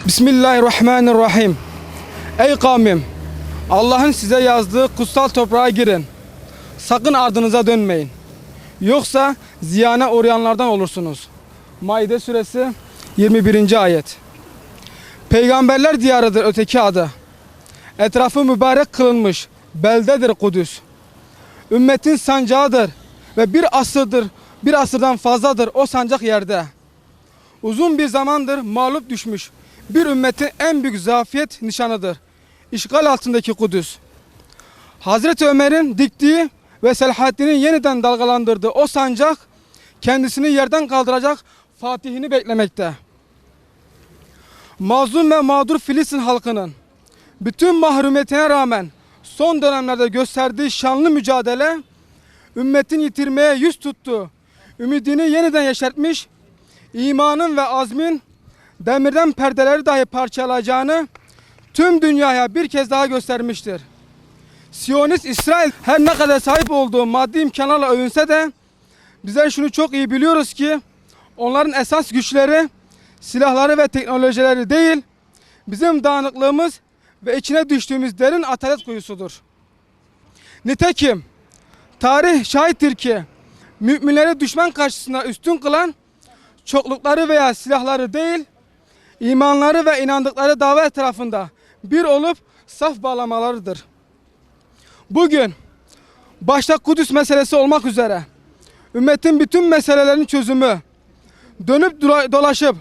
Bismillahirrahmanirrahim. Ey kavmim, Allah'ın size yazdığı kutsal toprağa girin. Sakın ardınıza dönmeyin. Yoksa ziyana uğrayanlardan olursunuz. Maide suresi 21. ayet. Peygamberler diyarıdır öteki adı. Etrafı mübarek kılınmış beldedir Kudüs. Ümmetin sancağıdır ve bir asırdan fazladır o sancak yerde. Uzun bir zamandır mağlup düşmüş bir ümmetin en büyük zafiyet nişanıdır. İşgal altındaki Kudüs. Hazreti Ömer'in diktiği ve Selahaddin'in yeniden dalgalandırdığı o sancak kendisini yerden kaldıracak fatihini beklemekte. Mazlum ve mağdur Filistin halkının bütün mahrumiyetine rağmen son dönemlerde gösterdiği şanlı mücadele ümmetin yitirmeye yüz tuttuğu ümidini yeniden yeşertmiş, imanın ve azmin demirden perdeleri dahi parçalayacağını tüm dünyaya bir kez daha göstermiştir. Siyonist İsrail her ne kadar sahip olduğu maddi imkanlarla övünse de bizler şunu çok iyi biliyoruz ki onların esas güçleri silahları ve teknolojileri değil, bizim dağınıklığımız ve içine düştüğümüz derin atalet kuyusudur. Nitekim tarih şahittir ki müminleri düşman karşısında üstün kılan çoklukları veya silahları değil, imanları ve inandıkları dava etrafında bir olup saf bağlamalarıdır. Bugün başta Kudüs meselesi olmak üzere ümmetin bütün meselelerin çözümü dönüp dolaşıp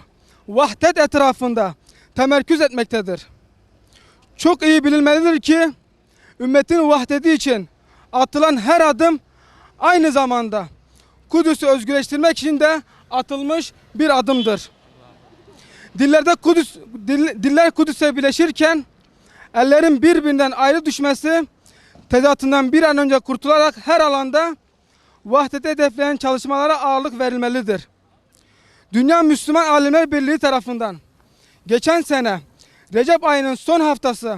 vahdet etrafında temerküz etmektedir. Çok iyi bilinmelidir ki ümmetin vahdeti için atılan her adım aynı zamanda Kudüs'ü özgürleştirmek için de atılmış bir adımdır. Diller Kudüs'e birleşirken ellerin birbirinden ayrı düşmesi tezatından bir an önce kurtularak her alanda vahdeti hedefleyen çalışmalara ağırlık verilmelidir. Dünya Müslüman Alimler Birliği tarafından geçen sene Recep ayının son haftası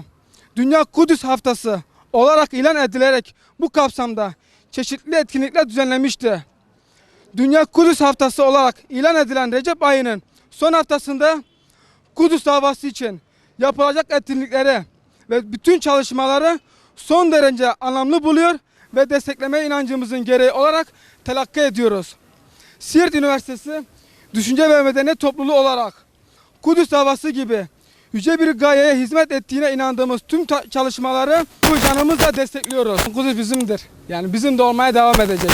Dünya Kudüs Haftası olarak ilan edilerek bu kapsamda çeşitli etkinlikler düzenlemişti. Dünya Kudüs Haftası olarak ilan edilen Recep ayının son haftasında Kudüs davası için yapılacak etkinlikleri ve bütün çalışmaları son derece anlamlı buluyor ve desteklemeye inancımızın gereği olarak telakki ediyoruz. Siirt Üniversitesi Düşünce ve Medeniyet Topluluğu olarak Kudüs davası gibi yüce bir gayeye hizmet ettiğine inandığımız tüm çalışmaları bu canımızla destekliyoruz. Kudüs bizimdir. Yani bizim de olmaya devam edecek.